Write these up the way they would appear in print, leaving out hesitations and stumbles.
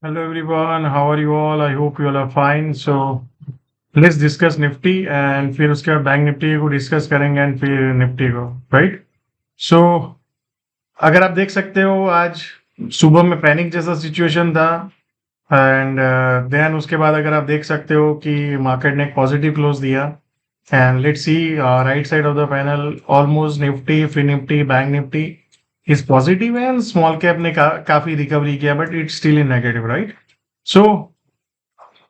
Hello everyone, how are you all? I hope you all are fine. So let's discuss Nifty and फिर उसके बाद bank Nifty को discuss करेंगे and फिर Nifty को, right? सो अगर आप देख सकते हो आज सुबह में पैनिक जैसा सिचुएशन था एंड देन उसके बाद अगर आप देख सकते हो कि मार्केट ने एक पॉजिटिव क्लोज दिया and let's see right side of the panel almost Nifty फिर Nifty bank Nifty is positive and small cap ने काफी रिकवरी किया but it's still in negative, right? So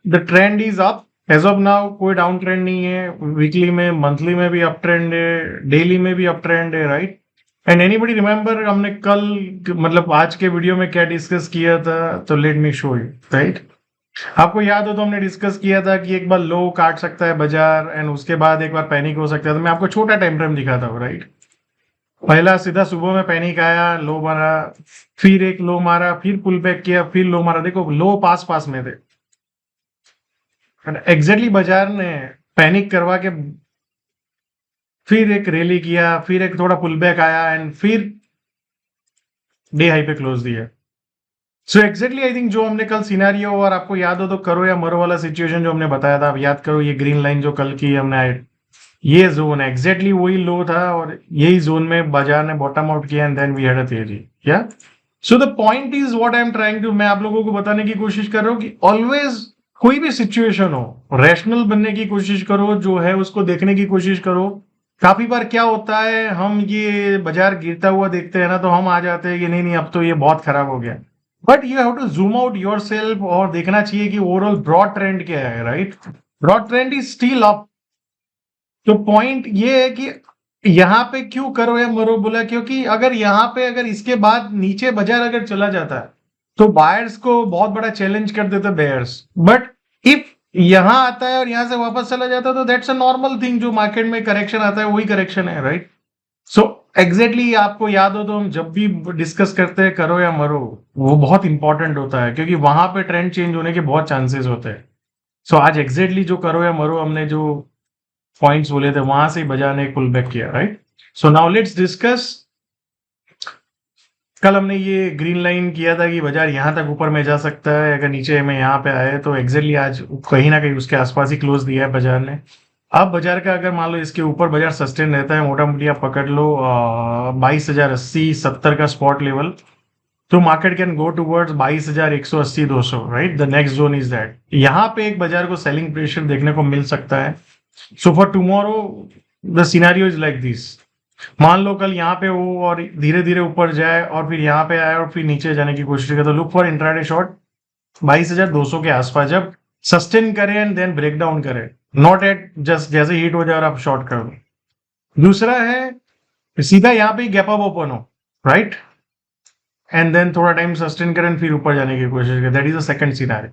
the trend is up as of now, कोई down trend नहीं है। Weekly में monthly में भी अप ट्रेंड है, डेली में भी अप ट्रेंड है, राइट? एंड एनीबडी रिमेंबर हमने कल मतलब आज के वीडियो में क्या डिस्कस किया था? तो let me show you, right? आपको याद हो तो हमने डिस्कस किया था कि एक बार लो काट सकता है बाजार एंड उसके बाद एक बार पैनिक हो सकता है। तो मैं आपको छोटा टाइम फ्रेम दिखाता हूँ, राइट? पहला सीधा सुबह में पैनिक आया, लो मारा, फिर एक लो मारा, फिर पुल बैक किया, फिर लो मारा। देखो लो पास पास में थे, एग्जैक्टली बाजार ने पैनिक करवा के फिर एक रैली किया, फिर एक थोड़ा पुल बैक आया एंड फिर डे हाई पे क्लोज दिया। सो एग्जैक्टली आई थिंक जो हमने कल सिनेरियो, और आपको याद हो तो करो या मरो वाला सिचुएशन जो हमने बताया था, आप याद करो, ये ग्रीन लाइन जो कल की हमने ये जोन है, एग्जैक्टली वही लो था और यही जोन में बाजार ने बॉटम आउट किया and then we had a तेजी। Yeah so the point is what I am trying to, मैं आप लोगों को बताने की कोशिश कर रहा हूँ कि ऑलवेज कोई भी सिचुएशन हो, रैशनल बनने की कोशिश करो, जो है उसको देखने की कोशिश करो। काफी बार क्या होता है, हम ये बाजार गिरता हुआ देखते हैं ना, तो हम आ जाते हैं कि नहीं नहीं अब तो ये बहुत खराब हो गया। But you have to zoom out yourself और देखना चाहिए कि ओवरऑल ब्रॉड ट्रेंड क्या है, right? Broad trend is still up. तो पॉइंट ये है कि यहाँ पे क्यों करो या मरो बोला, क्योंकि अगर यहाँ पे अगर इसके बाद नीचे बाजार अगर चला जाता है तो बायर्स को बहुत बड़ा चैलेंज कर देते बेयर्स। बट इफ यहाँ आता है और यहाँ से वापस चला जाता है तो दैट्स अ नॉर्मल थिंग, जो मार्केट में करेक्शन आता है वही करेक्शन है, राइट? सो एग्जैक्टली आपको याद हो तो हम जब भी डिस्कस करते हैं करो या मरो, वो बहुत इंपॉर्टेंट होता है क्योंकि वहां पे ट्रेंड चेंज होने के बहुत चांसेस होते हैं। सो आज एग्जैक्टली जो करो या मरो हमने जो पॉइंट्स बोले थे वहां से बाजार ने पुल बैक किया, right? So now let's discuss. कल हमने ये ग्रीन लाइन किया था कि बाजार यहां तक ऊपर में जा सकता है अगर नीचे में यहाँ पे आए, तो एग्जैक्टली आज कहीं ना कहीं उसके आसपास ही क्लोज दिया है बाजार ने। अब बाजार का अगर मान लो इसके ऊपर बाजार सस्टेन रहता है, मोटा मोटी आप पकड़ लो 22,080-70 का स्पॉट लेवल, तो market can go towards 22,180-200, right? The next zone is that. यहाँ पे एक बाजार को सेलिंग प्रेशर देखने को मिल सकता है। So for tomorrow the scenario is like this. मान लो कल यहाँ पे हो और धीरे धीरे ऊपर जाए और फिर यहाँ पे आए और फिर नीचे जाने की कोशिश करे, तो लुक फॉर इंट्राडे शॉर्ट 22,200 के आसपास जब सस्टेन करे एंड देन ब्रेक डाउन करे, नॉट एट जस्ट जैसे हिट हो जाए और आप शॉर्ट कर दो। दूसरा है सीधा यहाँ पे गैप अप ओपन हो, राइट? एंड देन थोड़ा टाइम सस्टेन करें फिर ऊपर जाने की कोशिश करें, that is the second scenario.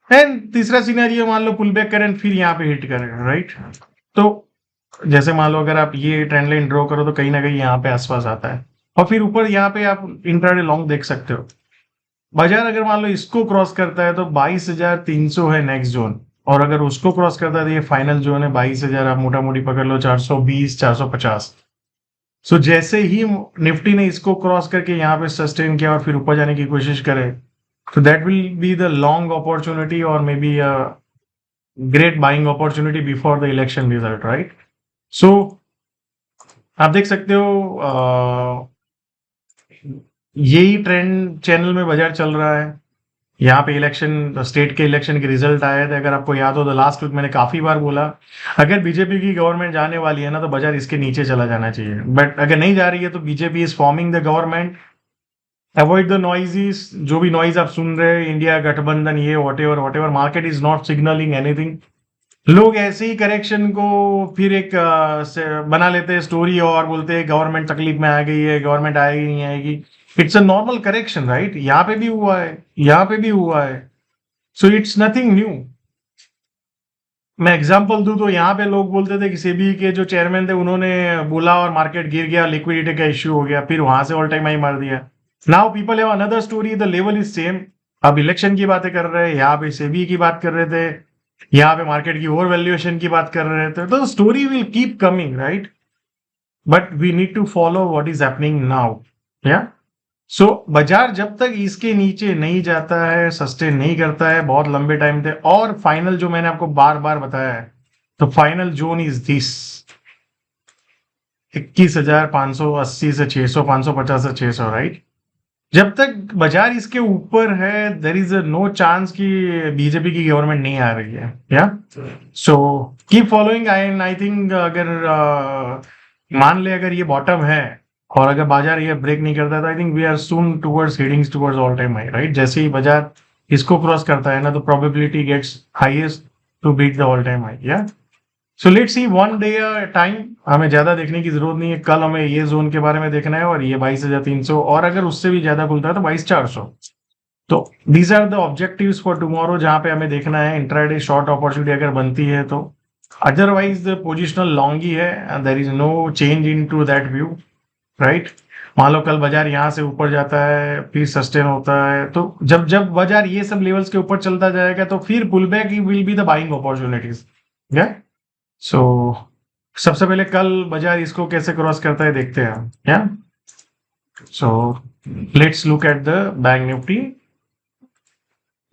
And तीसरा सिनेरियो मान लो पुल बैक करें फिर यहाँ पे हिट करें, राइट? तो जैसे मान लो अगर आप ये ट्रेंड लाइन ड्रॉ करो तो कहीं ना कहीं यहाँ पे आसपास आता है और फिर ऊपर यहाँ पे आप इंट्राडे लॉन्ग देख सकते हो। बाजार अगर मान लो इसको क्रॉस करता है तो 22,300 है नेक्स्ट जोन, और अगर उसको क्रॉस करता है तो ये फाइनल जोन है 22,000, आप मोटा मोटी पकड़ लो 420-450। सो जैसे ही निफ्टी ने इसको क्रॉस करके यहाँ पे सस्टेन किया और फिर ऊपर जाने की कोशिश करे, तो that will be the long opportunity और may be a great buying opportunity before the election result, right? सो आप देख सकते हो यही ट्रेंड चैनल में बाजार चल रहा है। यहाँ पे इलेक्शन, स्टेट के इलेक्शन के रिजल्ट आए थे, अगर आपको याद हो तो लास्ट वीक मैंने काफी बार बोला अगर बीजेपी की गवर्नमेंट जाने वाली है ना तो बाजार इसके नीचे चला जाना चाहिए। बट अगर नहीं जा रही है तो BJP is forming the government, avoid the noises, जो भी नॉइज आप सुन रहे हैं, इंडिया गठबंधन, ये what ever, market is not signalling anything. लोग ऐसे ही करेक्शन को फिर एक बना लेते हैं स्टोरी और बोलते हैं गवर्नमेंट तकलीफ में आ गई है, गवर्नमेंट आएगी नहीं आएगी। It's a normal correction, right? यहाँ पे भी हुआ है, यहाँ पे भी हुआ है। So it's nothing new. मैं एग्जांपल दूं तो यहाँ पे लोग बोलते थे कि सेबी के जो चेयरमैन थे उन्होंने बोला और मार्केट गिर गया, लिक्विडिटी का इश्यू हो गया, फिर वहां से ऑल टाइम हाई मार दिया। Now people have another story, the level is same. अब इलेक्शन की बातें कर रहे हैं, यहाँ पे सेबी की बात कर रहे थे, यहाँ पे मार्केट की ओवर वैल्यूएशन की बात कर रहे थे, तो story will keep coming, right? But we need to follow what is happening now. Yeah so बाजार जब तक इसके नीचे नहीं जाता है, सस्टेन नहीं करता है बहुत लंबे टाइम तक, और फाइनल जो मैंने आपको बार बार बताया है, तो फाइनल जोन इज दिस 21,580 से 600, 550 से 600, राइट? जब तक बाजार इसके ऊपर है, देर इज नो चांस कि बीजेपी की गवर्नमेंट नहीं आ रही है, या so keep following. I think अगर मान ले अगर ये बॉटम है और अगर बाजार ये ब्रेक नहीं करता तो I think we are soon towards heading towards all time high, right? जैसे ही बाजार इसको क्रॉस करता है ना, तो probability gets highest to beat the all time high, yeah so let's see one day time. हमें ज्यादा देखने की जरूरत नहीं है, कल हमें ये जोन के बारे में देखना है और ये 22,300, और अगर उससे भी ज्यादा खुलता है तो 22,400। तो these are the objectives for tomorrow, जहां पे हमें देखना है इंट्राडे शॉर्ट अपॉर्चुनिटी अगर बनती है तो। अदरवाइज द पोजिशनल लॉन्ग ही है, there is no change in to that view, right? मान लो कल बाजार यहाँ से ऊपर जाता है फिर सस्टेन होता है, तो जब जब बाजार ये सब लेवल्स के ऊपर चलता जाएगा तो फिर pull back will be the buying opportunities, yeah so सबसे पहले कल बाजार इसको कैसे क्रॉस करता है देखते हैं, या so let's look at the bank Nifty.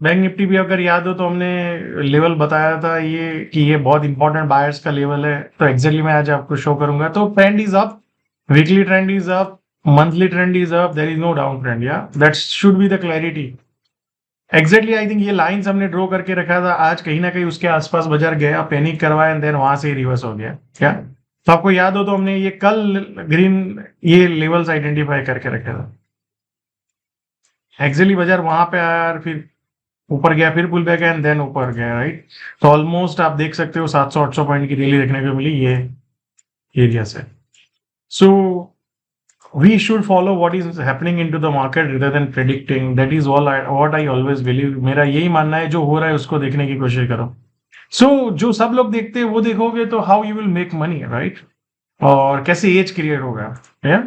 Bank Nifty भी अगर याद हो तो हमने लेवल बताया था ये कि ये बहुत इंपॉर्टेंट बायर्स का लेवल है, तो एग्जैक्टली मैं आज आपको शो करूंगा। तो trend is up, weekly trend is up, monthly trend is up, there is no down trend, yeah that should be the clarity. Exactly I think ये लाइंस हमने ड्रॉ करके रखा था, आज कहीं ना कहीं उसके आसपास बाजार गया, पैनिक करवाया एंड देन वहां से रिवर्स हो गया, क्या? तो आपको याद हो तो हमने ये कल ग्रीन ये लेवल्स आइडेंटिफाई करके रखे था। एक्चुअली बाजार वहां पे आया और फिर ऊपर गया, फिर पुल बैक एंड देन ऊपर गया, राइट? तो ऑलमोस्ट आप देख सकते हो 700-800 पॉइंट की रैली देखने को मिली ये एरिया से। सो we should follow what is happening into the market rather than predicting. That is all what I always believe. मेरा यही मानना है, जो हो रहा है उसको देखने की कोशिश करो। जो सब लोग देखते हैं वो देखोगे तो how you will make money, right? और कैसे एज क्रिएट होगा, yeah?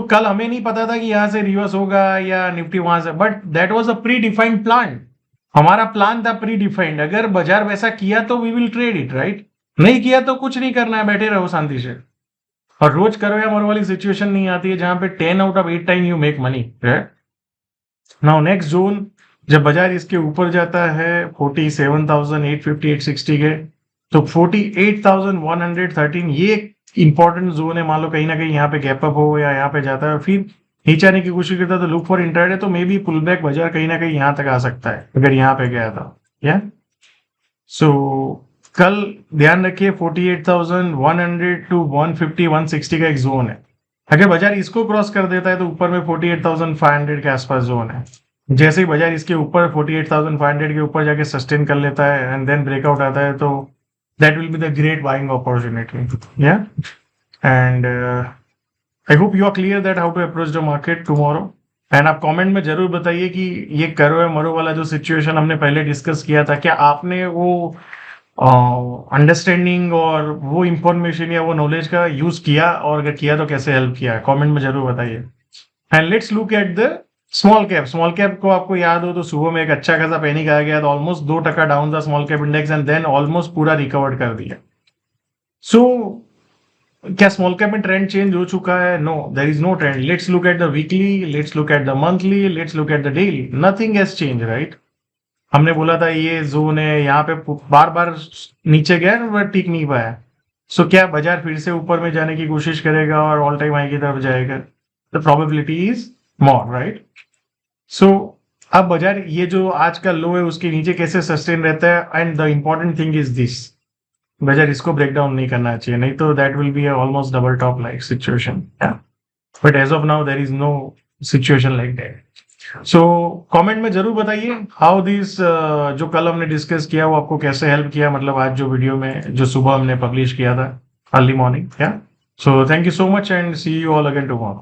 कल हमें नहीं पता था कि यहाँ से रिवर्स होगा या निफ्टी वहां से, but that was a predefined plan. हमारा प्लान था प्री डिफाइंड, अगर बाजार वैसा किया तो we will trade it, right? नहीं किया तो कुछ नहीं करना है, बैठे रहो शांति से। और रोज करो या मरो वाली सिचुएशन नहीं आती है जहां पे 10 out of 8 time you make money, now next zone जब बाजार इसके ऊपर जाता है 47,850 860 के, तो 48,113 ये इंपॉर्टेंट जोन है। मान लो कहीं ना कहीं यहाँ पे गैप अप हो या यहाँ पे जाता है फिर नीचे आने की कोशिश करता है, तो लुक फॉर इंट्राडे, तो मे बी पुल बैक बाजार कहीं ना कहीं यहाँ तक आ सकता है अगर यहाँ पे गया था, या सो कल ध्यान रखिए 48,100 टू 150 160 का एक जोन है। अगर बाजार इसको क्रॉस कर देता है तो ऊपर में 48,500 के आसपास जोन है। जैसे ही बाजार इसके ऊपर 48,500 के ऊपर जाके सस्टेन कर लेता है एंड देन ब्रेकआउट आता है, तो that will be the great buying opportunity, yeah and I hope you are clear that how to approach the market tomorrow. And आप कमेंट में जरूर बताइए कि ये करो या मरो वाला जो सिचुएशन हमने पहले डिस्कस किया था, क्या आपने वो अंडरस्टैंडिंग और वो इंफॉर्मेशन या वो नॉलेज का यूज किया, और अगर किया तो कैसे हेल्प किया, कमेंट में जरूर बताइए। And let's look at the small cap. Small cap को आपको याद हो तो सुबह में एक अच्छा खासा पैनिक आ गया था, ऑलमोस्ट 2% डाउन था small cap index and then almost पूरा रिकवर कर दिया। सो क्या स्मॉल कैप में ट्रेंड चेंज हो चुका है? No, there is no trend. Let's look at the weekly, let's look at the monthly, let's look at the daily, nothing has change, right? हमने बोला था ये जोन है, यहाँ पे बार बार नीचे गया बट टिक नहीं पाया। सो क्या बाजार फिर से ऊपर में जाने की कोशिश करेगा और ऑल टाइम हाई की तरफ जाएगा? The probability is more, right? So अब बाजार ये जो आज का लो है उसके नीचे कैसे सस्टेन रहता है, and the important thing is this, बाजार इसको ब्रेक डाउन नहीं करना चाहिए, नहीं तो that will be almost double top like situation, but as of now there is no situation like that. So comment में जरूर बताइए हाउ दिस जो कल हमने डिस्कस किया वो आपको कैसे हेल्प किया, मतलब आज जो वीडियो में जो सुबह हमने पब्लिश किया था early morning, yeah so thank you so much and see you all again tomorrow.